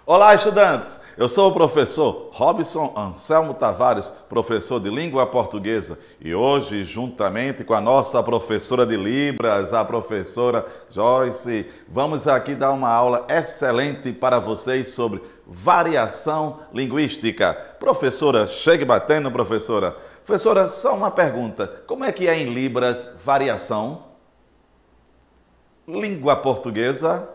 Olá, estudantes! Eu sou o professor Robson Anselmo Tavares, professor de língua portuguesa, e hoje, juntamente com a nossa professora de Libras, a professora Joyce, vamos aqui dar uma aula excelente para vocês sobre variação linguística. Professora, chegue batendo, professora. Professora, só uma pergunta: como é que é em Libras variação? Língua portuguesa?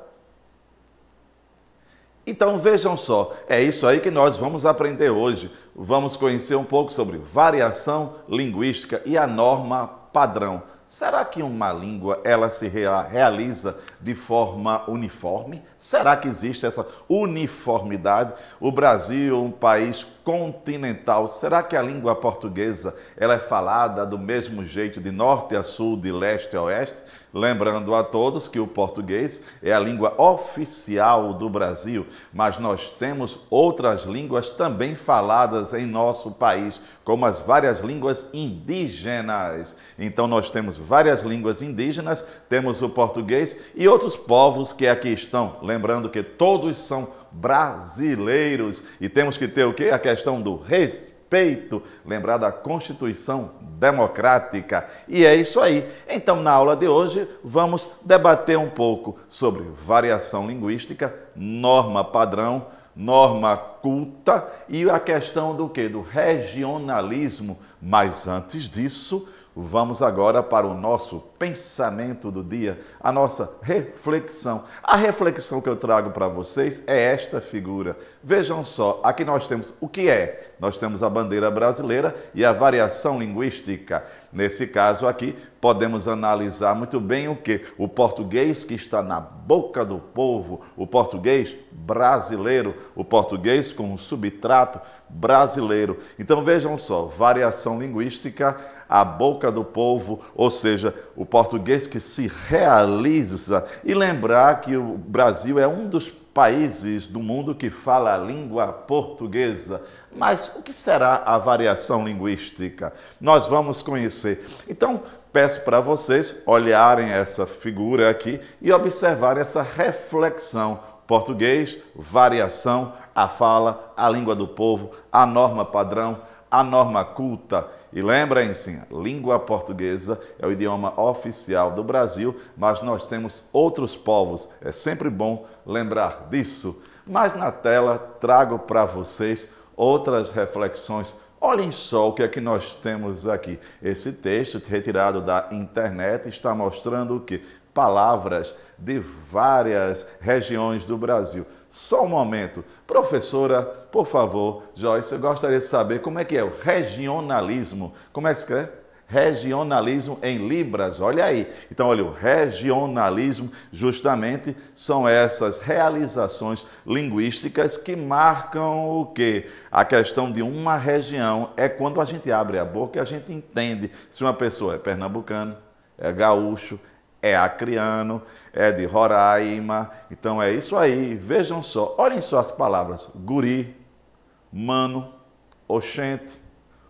Então vejam só, é isso aí que nós vamos aprender hoje. Vamos conhecer um pouco sobre variação linguística e a norma padrão. Será que uma língua ela se realiza de forma uniforme? Será que existe essa uniformidade? O Brasil, um país continental, será que a língua portuguesa ela é falada do mesmo jeito de norte a sul, de leste a oeste? Lembrando a todos que o português é a língua oficial do Brasil, mas nós temos outras línguas também faladas em nosso país, como as várias línguas indígenas. Então nós temos várias línguas indígenas, temos o português e outros povos que aqui estão. Lembrando que todos são brasileiros e temos que ter o quê? A questão do respeito, lembrar da Constituição Democrática. E é isso aí. Então, na aula de hoje, vamos debater um pouco sobre variação linguística, norma padrão, norma culta e a questão do quê? Do regionalismo. Mas antes disso, vamos agora para o nosso pensamento do dia, a nossa reflexão. A reflexão que eu trago para vocês é esta figura. Vejam só, aqui nós temos o que é? Nós temos a bandeira brasileira e a variação linguística. Nesse caso aqui, podemos analisar muito bem o que? O português que está na boca do povo, o português brasileiro, o português com um substrato brasileiro. Então vejam só, variação linguística, a boca do povo, ou seja, o português que se realiza. E lembrar que o Brasil é um dos países do mundo que fala a língua portuguesa. Mas o que será a variação linguística? Nós vamos conhecer. Então, peço para vocês olharem essa figura aqui e observarem essa reflexão. Português, variação, a fala, a língua do povo, a norma padrão, a norma culta. E lembrem-se, a língua portuguesa é o idioma oficial do Brasil, mas nós temos outros povos. É sempre bom lembrar disso. Mas na tela trago para vocês outras reflexões. Olhem só o que é que nós temos aqui. Esse texto, retirado da internet, está mostrando o quê? Palavras de várias regiões do Brasil. Só um momento. Professora, por favor, Joyce, eu gostaria de saber como é que é o regionalismo. Como é que se escreve? Regionalismo em Libras, olha aí. Então, olha, o regionalismo justamente são essas realizações linguísticas que marcam o quê? A questão de uma região é quando a gente abre a boca e a gente entende se uma pessoa é pernambucano, é gaúcho, é acreano, é de Roraima. Então é isso aí. Vejam só, olhem só as palavras: guri, mano, oxente,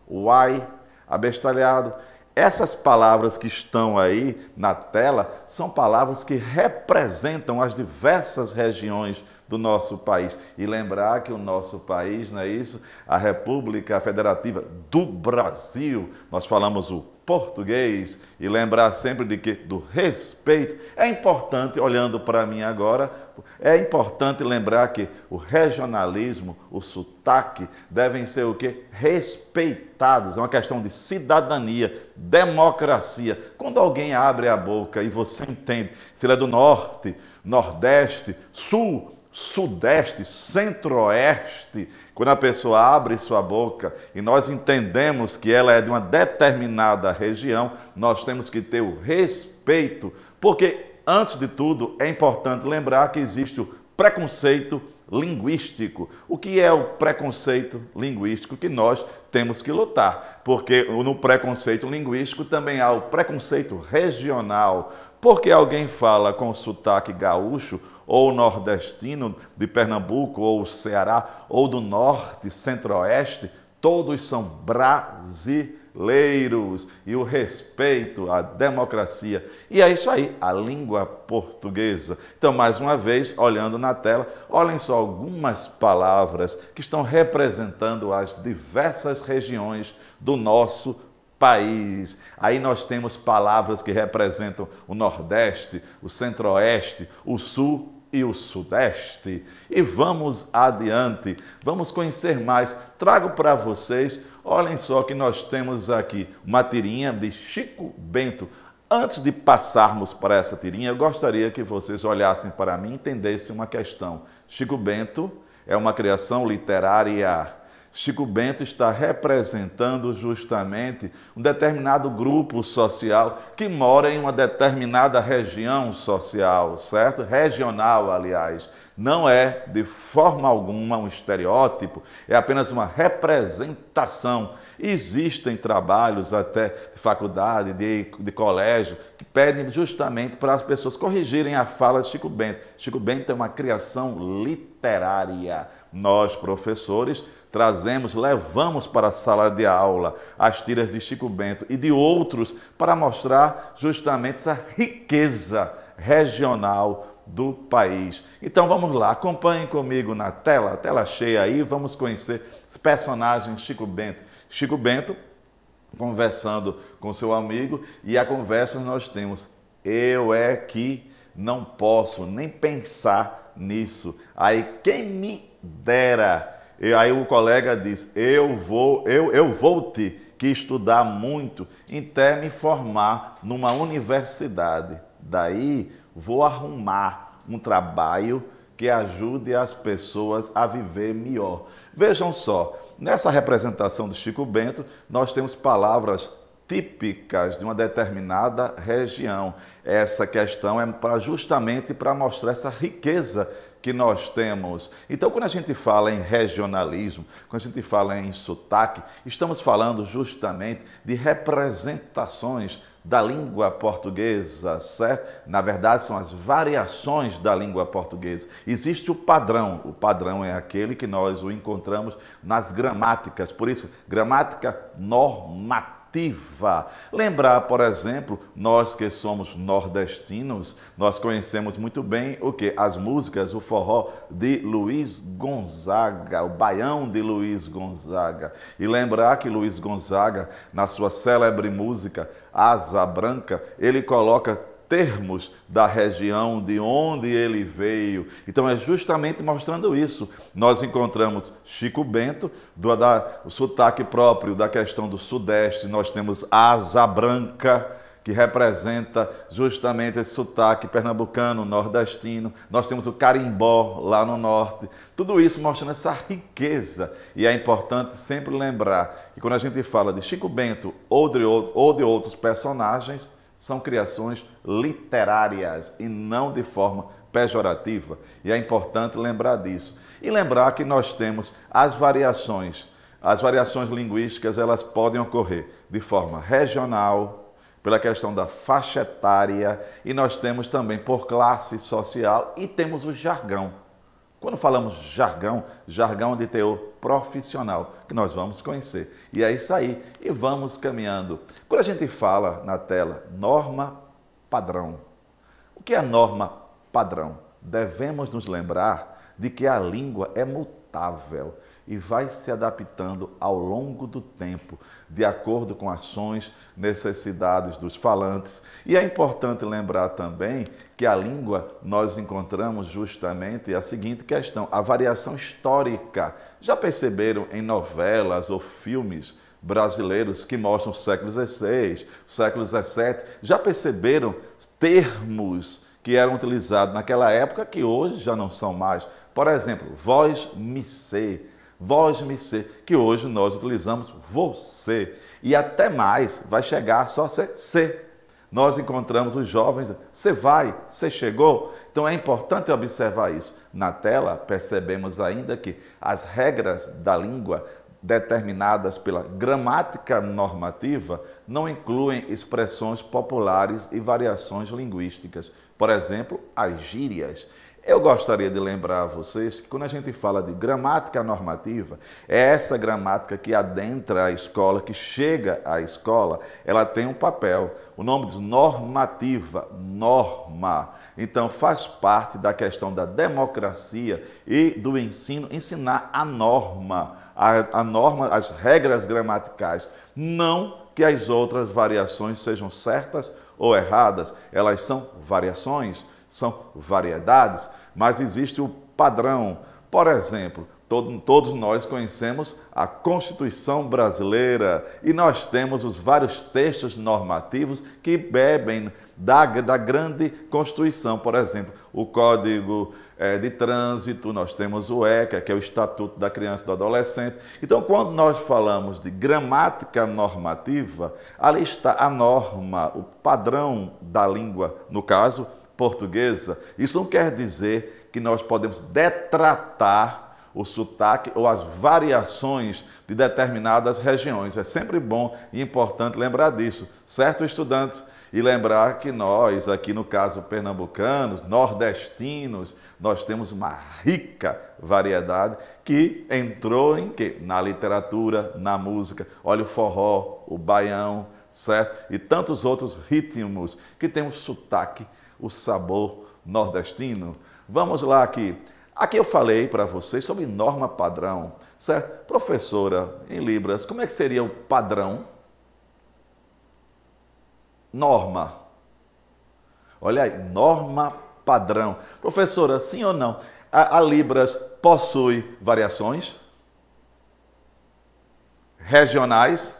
uai, abestalhado. Essas palavras que estão aí na tela são palavras que representam as diversas regiões do nosso país. E lembrar que o nosso país, não é isso? A República Federativa do Brasil, nós falamos o português, e lembrar sempre de que do respeito. É importante, olhando para mim agora, é importante lembrar que o regionalismo, o sotaque, devem ser o quê? Respeitados. É uma questão de cidadania, democracia. Quando alguém abre a boca e você entende se ele é do norte, nordeste, sul, sudeste, centro-oeste, quando a pessoa abre sua boca e nós entendemos que ela é de uma determinada região, nós temos que ter o respeito, porque, antes de tudo, é importante lembrar que existe o preconceito linguístico. O que é o preconceito linguístico? Que nós temos que lutar, porque no preconceito linguístico também há o preconceito regional. Porque alguém fala com sotaque gaúcho ou nordestino de Pernambuco ou Ceará ou do norte, centro-oeste, todos são brasileiros. brasileiros e o respeito à democracia. E é isso aí, a língua portuguesa. Então, mais uma vez, olhando na tela, olhem só algumas palavras que estão representando as diversas regiões do nosso país. Aí nós temos palavras que representam o Nordeste, o Centro-Oeste, o Sul e o Sudeste. E vamos adiante, vamos conhecer mais. Trago para vocês, olhem só que nós temos aqui uma tirinha de Chico Bento. Antes de passarmos para essa tirinha, eu gostaria que vocês olhassem para mim e entendessem uma questão. Chico Bento é uma criação literária. Chico Bento está representando justamente um determinado grupo social que mora em uma determinada região social, certo? Regional, aliás. Não é de forma alguma um estereótipo, é apenas uma representação. Existem trabalhos até de faculdade, de colégio, que pedem justamente para as pessoas corrigirem a fala de Chico Bento. Chico Bento é uma criação literária. Nós, professores, levamos para a sala de aula as tiras de Chico Bento e de outros para mostrar justamente essa riqueza regional do país. Então vamos lá, acompanhem comigo na tela cheia aí, vamos conhecer os personagens de Chico Bento. Chico Bento conversando com seu amigo e a conversa nós temos: eu é que não posso nem pensar nisso. Aí quem me dera. E aí o colega diz: eu vou ter que estudar muito até me formar numa universidade. Daí vou arrumar um trabalho que ajude as pessoas a viver melhor. Vejam só, nessa representação de Chico Bento, nós temos palavras típicas de uma determinada região. Essa questão é justamente para mostrar essa riqueza que nós temos. Então, quando a gente fala em regionalismo, quando a gente fala em sotaque, estamos falando justamente de representações da língua portuguesa, certo? Na verdade, são as variações da língua portuguesa. Existe o padrão é aquele que nós o encontramos nas gramáticas, por isso, gramática normativa. Lembrar, por exemplo, nós que somos nordestinos, nós conhecemos muito bem o que? As músicas, o forró de Luiz Gonzaga, o baião de Luiz Gonzaga. E lembrar que Luiz Gonzaga, na sua célebre música Asa Branca, ele coloca termos da região de onde ele veio. Então é justamente mostrando isso. Nós encontramos Chico Bento, o sotaque próprio da questão do Sudeste, nós temos Asa Branca, que representa justamente esse sotaque pernambucano, nordestino. Nós temos o carimbó lá no norte. Tudo isso mostrando essa riqueza. E é importante sempre lembrar que quando a gente fala de Chico Bento ou de outros personagens, são criações literárias e não de forma pejorativa. E é importante lembrar disso. E lembrar que nós temos as variações. As variações linguísticas, elas podem ocorrer de forma regional, pela questão da faixa etária, e nós temos também por classe social e temos o jargão. Quando falamos jargão de teor profissional, que nós vamos conhecer. E é isso aí, e vamos caminhando. Quando a gente fala na tela, norma padrão. O que é norma padrão? Devemos nos lembrar de que a língua é mutável e vai se adaptando ao longo do tempo, de acordo com ações, necessidades dos falantes. E é importante lembrar também que a língua, nós encontramos justamente a seguinte questão, a variação histórica. Já perceberam em novelas ou filmes brasileiros que mostram o século XVI, o século XVII, já perceberam termos que eram utilizados naquela época que hoje já não são mais? Por exemplo, vós-me que hoje nós utilizamos você. E até mais, vai chegar só ser se. Nós encontramos os jovens, você vai, você chegou. Então é importante observar isso. Na tela, percebemos ainda que as regras da língua determinadas pela gramática normativa não incluem expressões populares e variações linguísticas. Por exemplo, as gírias. Eu gostaria de lembrar a vocês que quando a gente fala de gramática normativa, é essa gramática que adentra a escola, que chega à escola, ela tem um papel. O nome diz normativa, norma. Então faz parte da questão da democracia e do ensino, ensinar a norma, as regras gramaticais, não que as outras variações sejam certas ou erradas, elas são variações, são variedades, mas existe o padrão. Por exemplo, todos nós conhecemos a Constituição brasileira e nós temos os vários textos normativos que bebem da grande Constituição. Por exemplo, o Código de Trânsito, nós temos o ECA, que é o Estatuto da Criança e do Adolescente. Então, quando nós falamos de gramática normativa, ali está a norma, o padrão da língua, no caso, portuguesa. Isso não quer dizer que nós podemos detratar o sotaque ou as variações de determinadas regiões. É sempre bom e importante lembrar disso, certo, estudantes? E lembrar que nós, aqui no caso pernambucanos, nordestinos, nós temos uma rica variedade que entrou em quê? Na literatura, na música. Olha o forró, o baião, certo? E tantos outros ritmos que têm o sotaque, o sabor nordestino. Vamos lá aqui. Aqui eu falei para vocês sobre norma padrão, certo? Professora, em Libras, como é que seria o padrão? Norma. Olha aí, norma padrão. Professora, sim ou não? A Libras possui variações regionais?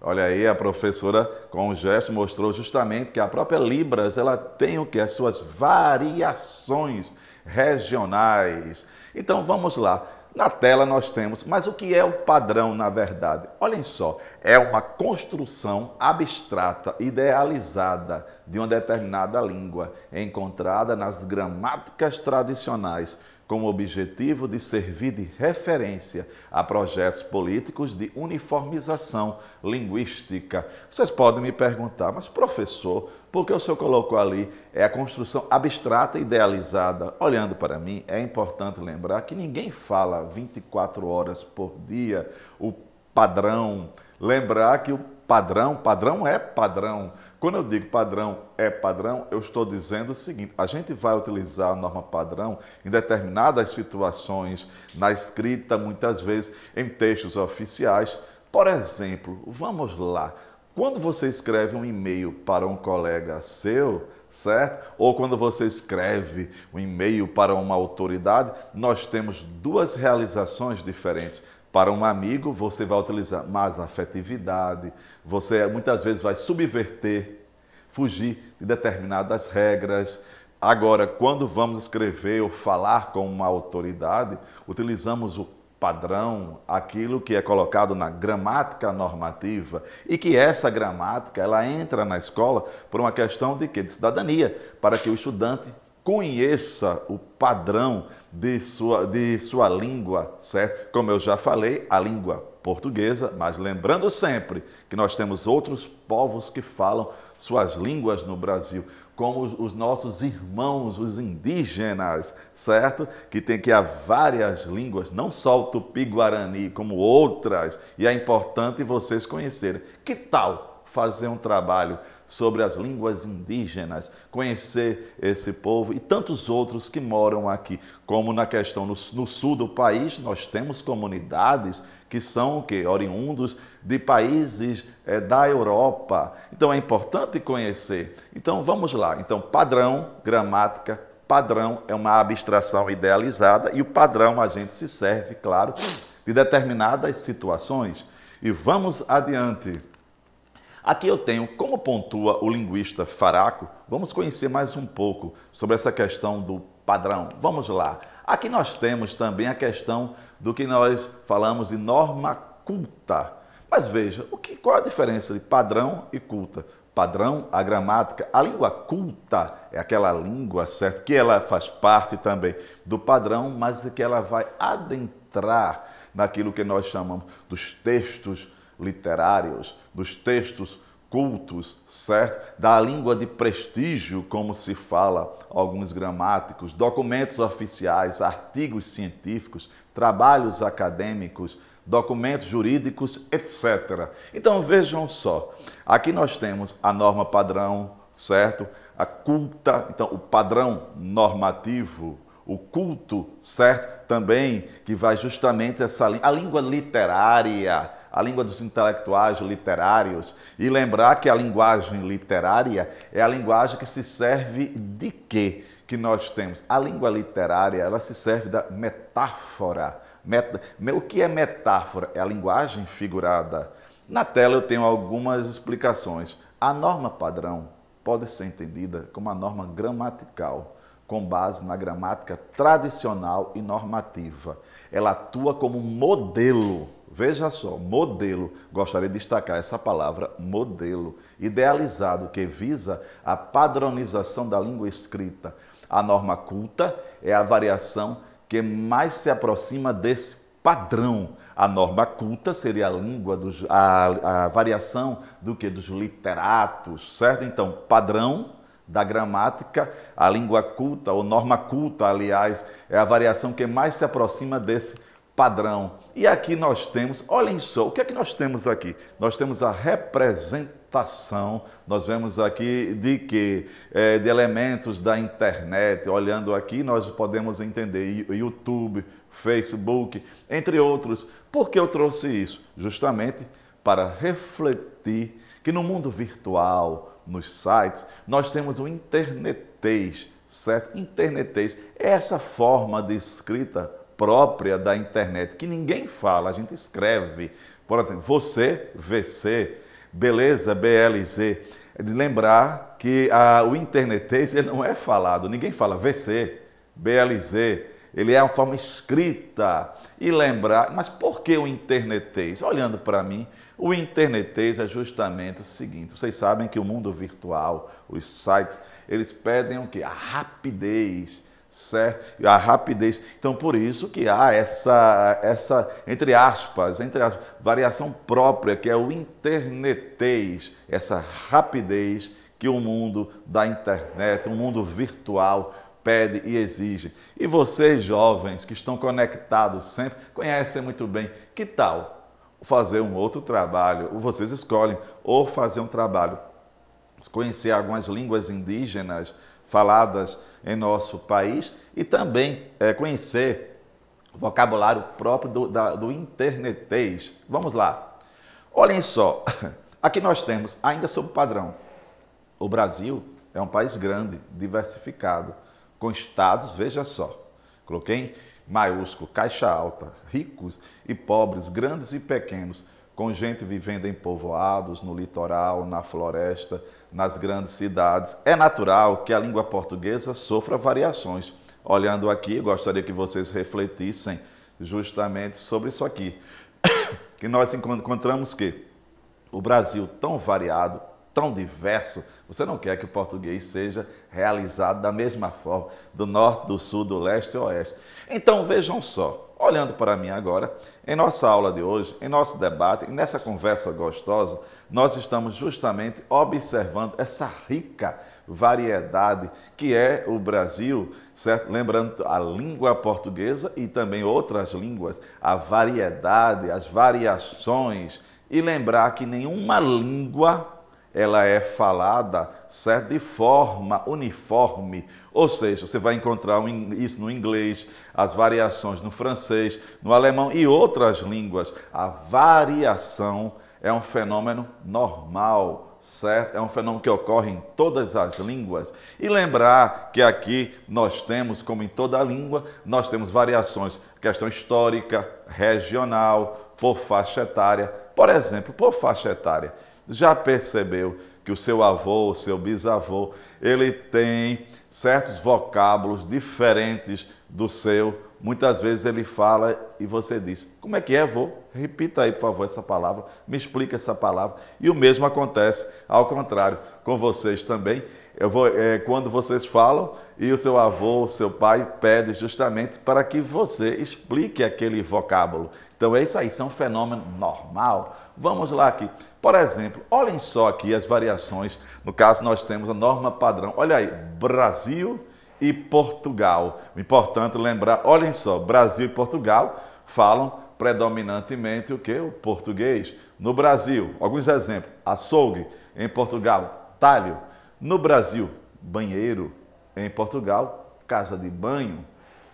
Olha aí, a professora com um gesto mostrou justamente que a própria Libras, ela tem o que? As suas variações regionais. Então vamos lá. Na tela nós temos, mas o que é o padrão na verdade? Olhem só, é uma construção abstrata, idealizada de uma determinada língua, encontrada nas gramáticas tradicionais, com o objetivo de servir de referência a projetos políticos de uniformização linguística. Vocês podem me perguntar, mas professor, por que o senhor colocou ali a construção abstrata e idealizada? Olhando para mim, é importante lembrar que ninguém fala 24 horas por dia o padrão. Lembrar que o padrão é padrão. Quando eu digo padrão é padrão, eu estou dizendo o seguinte: a gente vai utilizar a norma padrão em determinadas situações, na escrita, muitas vezes em textos oficiais. Por exemplo, vamos lá, quando você escreve um e-mail para um colega seu, certo? Ou quando você escreve um e-mail para uma autoridade, nós temos duas realizações diferentes. Para um amigo, você vai utilizar mais afetividade, você muitas vezes vai subverter, fugir de determinadas regras. Agora, quando vamos escrever ou falar com uma autoridade, utilizamos o padrão, aquilo que é colocado na gramática normativa, e que essa gramática ela entra na escola por uma questão de quê? De cidadania, para que o estudante conheça o padrão de sua língua, certo? Como eu já falei, a língua portuguesa, mas lembrando sempre que nós temos outros povos que falam suas línguas no Brasil, como os nossos irmãos, os indígenas, certo? Que há várias línguas, não só o tupi-guarani, como outras, e é importante vocês conhecerem. Que tal fazer um trabalho sobre as línguas indígenas, conhecer esse povo e tantos outros que moram aqui, como na questão no sul do país, nós temos comunidades que são o quê? Oriundos de países da Europa. Então é importante conhecer. Então vamos lá. Então padrão, gramática, padrão é uma abstração idealizada e o padrão a gente se serve, claro, de determinadas situações. E vamos adiante. Aqui eu tenho como pontua o linguista Faraco. Vamos conhecer mais um pouco sobre essa questão do padrão. Vamos lá. Aqui nós temos também a questão do que nós falamos de norma culta. Mas veja, qual a diferença de padrão e culta? Padrão, a gramática, a língua culta é aquela língua, certo? Que ela faz parte também do padrão, mas que ela vai adentrar naquilo que nós chamamos dos textos literários, dos textos cultos, certo? Da língua de prestígio, como se fala alguns gramáticos, documentos oficiais, artigos científicos, trabalhos acadêmicos, documentos jurídicos, etc. Então vejam só, aqui nós temos a norma padrão, certo? A culta, então o padrão normativo, o culto, certo? Também que vai justamente a língua literária, a língua dos intelectuais literários, e lembrar que a linguagem literária é a linguagem que se serve de quê? Que nós temos. A língua literária, ela se serve da metáfora. O que é metáfora? É a linguagem figurada. Na tela eu tenho algumas explicações. A norma padrão pode ser entendida como a norma gramatical, com base na gramática tradicional e normativa. Ela atua como modelo, veja só, modelo, gostaria de destacar essa palavra, modelo, idealizado, que visa a padronização da língua escrita. A norma culta é a variação que mais se aproxima desse padrão. A norma culta seria a língua, a variação do que? Dos literatos, certo? Então, padrão da gramática, a língua culta, ou norma culta, aliás, é a variação que mais se aproxima desse padrão. E aqui nós temos, olhem só, o que é que nós temos aqui? Nós temos a representação, nós vemos aqui de quê? De elementos da internet. Olhando aqui, nós podemos entender YouTube, Facebook, entre outros. Por que eu trouxe isso? Justamente para refletir que no mundo virtual, nos sites, nós temos o internetês, certo? Internetês é essa forma de escrita própria da internet, que ninguém fala, a gente escreve. Por exemplo, você, VC, beleza, BLZ. De lembrar que o internetês ele não é falado, ninguém fala VC, BLZ, ele é uma forma escrita. E lembrar, mas por que o internetês? Olhando para mim, o internetês é justamente o seguinte, vocês sabem que o mundo virtual, os sites, eles pedem o quê? A rapidez, certo? A rapidez. Então, por isso que há essa entre aspas, variação própria, que é o internetês, essa rapidez que o mundo da internet, o mundo virtual pede e exige. E vocês, jovens, que estão conectados sempre, conhecem muito bem. Que tal fazer um outro trabalho? Vocês escolhem, ou fazer um trabalho, conhecer algumas línguas indígenas faladas em nosso país e também conhecer o vocabulário próprio do internetês. Vamos lá. Olhem só, aqui nós temos, ainda sob padrão, o Brasil é um país grande, diversificado, com estados, veja só, coloquei em maiúsculo, caixa alta, ricos e pobres, grandes e pequenos, com gente vivendo em povoados, no litoral, na floresta, nas grandes cidades. É natural que a língua portuguesa sofra variações. Olhando aqui, gostaria que vocês refletissem justamente sobre isso aqui. Que nós encontramos que o Brasil tão variado, tão diverso, você não quer que o português seja realizado da mesma forma, do norte, do sul, do leste e oeste. Então vejam só, olhando para mim agora, em nossa aula de hoje, em nosso debate, nessa conversa gostosa, nós estamos justamente observando essa rica variedade que é o Brasil, certo? Lembrando a língua portuguesa e também outras línguas, a variedade, as variações, e lembrar que nenhuma língua ela é falada, certo? De forma uniforme, ou seja, você vai encontrar isso no inglês, as variações no francês, no alemão e outras línguas. A variação é um fenômeno normal, certo? É um fenômeno que ocorre em todas as línguas. E lembrar que aqui nós temos, como em toda língua, nós temos variações, questão histórica, regional, por faixa etária. Por exemplo, por faixa etária. Já percebeu que o seu avô, o seu bisavô, ele tem certos vocábulos diferentes do seu? Muitas vezes ele fala e você diz, como é que é, vô? Repita aí, por favor, essa palavra, me explica essa palavra. E o mesmo acontece, ao contrário, com vocês também. Quando vocês falam e o seu avô, o seu pai pede justamente para que você explique aquele vocábulo. Então é isso aí, isso é um fenômeno normal. Vamos lá aqui. Por exemplo, olhem só aqui as variações. No caso, nós temos a norma padrão. Olha aí, Brasil e Portugal. Importante lembrar, olhem só, Brasil e Portugal falam predominantemente o quê? O português. No Brasil, alguns exemplos, açougue. Em Portugal, talho. No Brasil, banheiro. Em Portugal, casa de banho.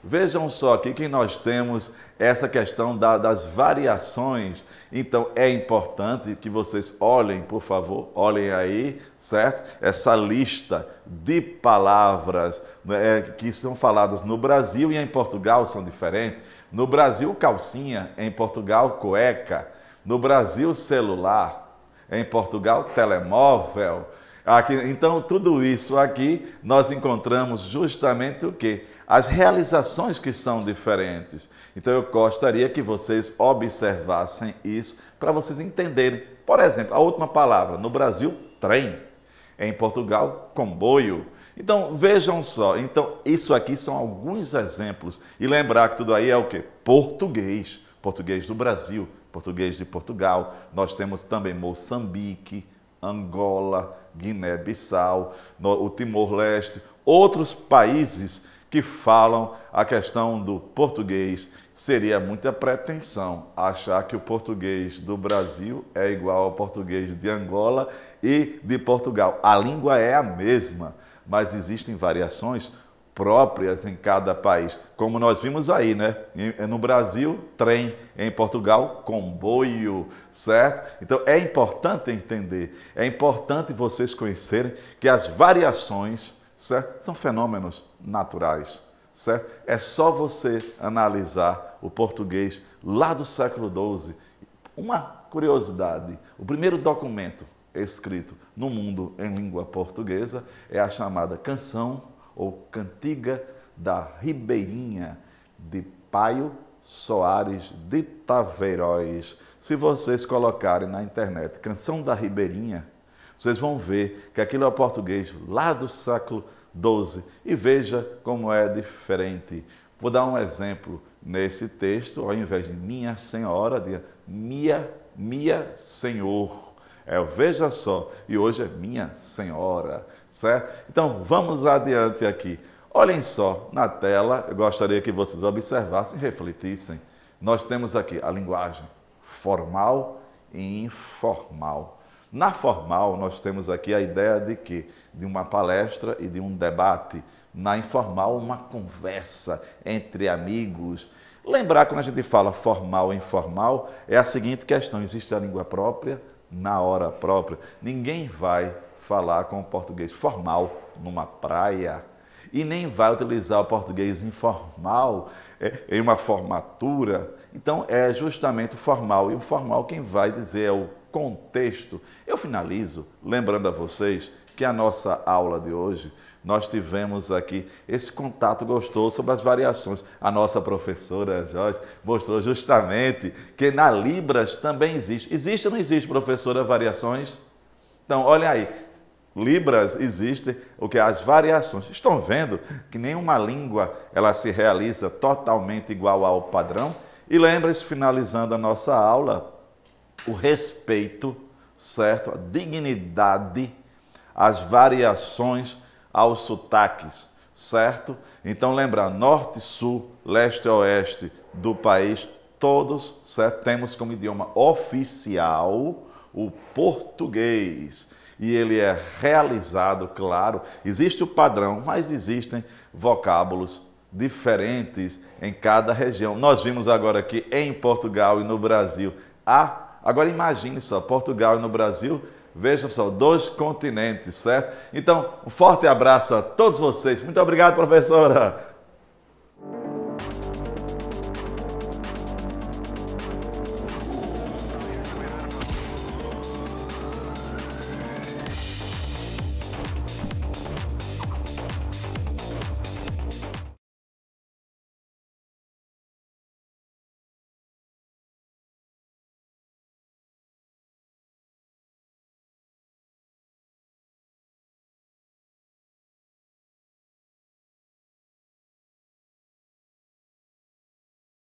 Vejam só aqui que nós temos essa questão das variações. Então, é importante que vocês olhem, por favor, olhem aí, certo? Essa lista de palavras, né, que são faladas no Brasil e em Portugal são diferentes. No Brasil, calcinha. Em Portugal, cueca. No Brasil, celular. Em Portugal, telemóvel. Aqui, então, tudo isso aqui, nós encontramos justamente o quê? As realizações que são diferentes. Então, eu gostaria que vocês observassem isso para vocês entenderem. Por exemplo, a última palavra, no Brasil, trem. Em Portugal, comboio. Então, vejam só. Então, isso aqui são alguns exemplos. E lembrar que tudo aí é o quê? Português. Português do Brasil, português de Portugal. Nós temos também Moçambique, Angola, Guiné-Bissau, o Timor-Leste, outros países que falam a questão do português. Seria muita pretensão achar que o português do Brasil é igual ao português de Angola e de Portugal. A língua é a mesma, mas existem variações próprias em cada país. Como nós vimos aí, né? No Brasil, trem. Em Portugal, comboio, certo? Então, é importante entender, é importante vocês conhecerem que as variações, certo? São fenômenos naturais, certo? É só você analisar o português lá do século XII. Uma curiosidade, o primeiro documento escrito no mundo em língua portuguesa é a chamada Canção ou Cantiga da Ribeirinha, de Paio Soares de Taveiróis. Se vocês colocarem na internet Canção da Ribeirinha, vocês vão ver que aquilo é o português lá do século XII. E veja como é diferente. Vou dar um exemplo nesse texto, ao invés de minha senhora, diga minha senhor. Veja só, e hoje é minha senhora, certo? Então, vamos adiante aqui. Olhem só, na tela, eu gostaria que vocês observassem e refletissem. Nós temos aqui a linguagem formal e informal. Na formal, nós temos aqui a ideia de quê? De uma palestra e de um debate. Na informal, uma conversa entre amigos. Lembrar, quando a gente fala formal e informal, é a seguinte questão: existe a língua própria na hora própria. Ninguém vai falar com o português formal numa praia e nem vai utilizar o português informal em uma formatura. Então, é justamente o formal. E o formal quem vai dizer é o contexto. Eu finalizo lembrando a vocês que a nossa aula de hoje, nós tivemos aqui esse contato gostoso sobre as variações. A nossa professora Joyce mostrou justamente que na Libras também existe. Existe ou não existe, professora, variações? Então, olha aí, Libras existe o que? As variações. Estão vendo que nenhuma língua ela se realiza totalmente igual ao padrão? E lembre-se, finalizando a nossa aula, o respeito, certo? A dignidade, as variações aos sotaques, certo? Então, lembrar, norte, sul, leste e oeste do país, todos, certo? Temos como idioma oficial o português. E ele é realizado, claro, existe o padrão, mas existem vocábulos diferentes em cada região. Nós vimos agora aqui em Portugal e no Brasil. Agora imagine só, Portugal e no Brasil, vejam só, 2 continentes, certo? Então, um forte abraço a todos vocês. Muito obrigado, professora!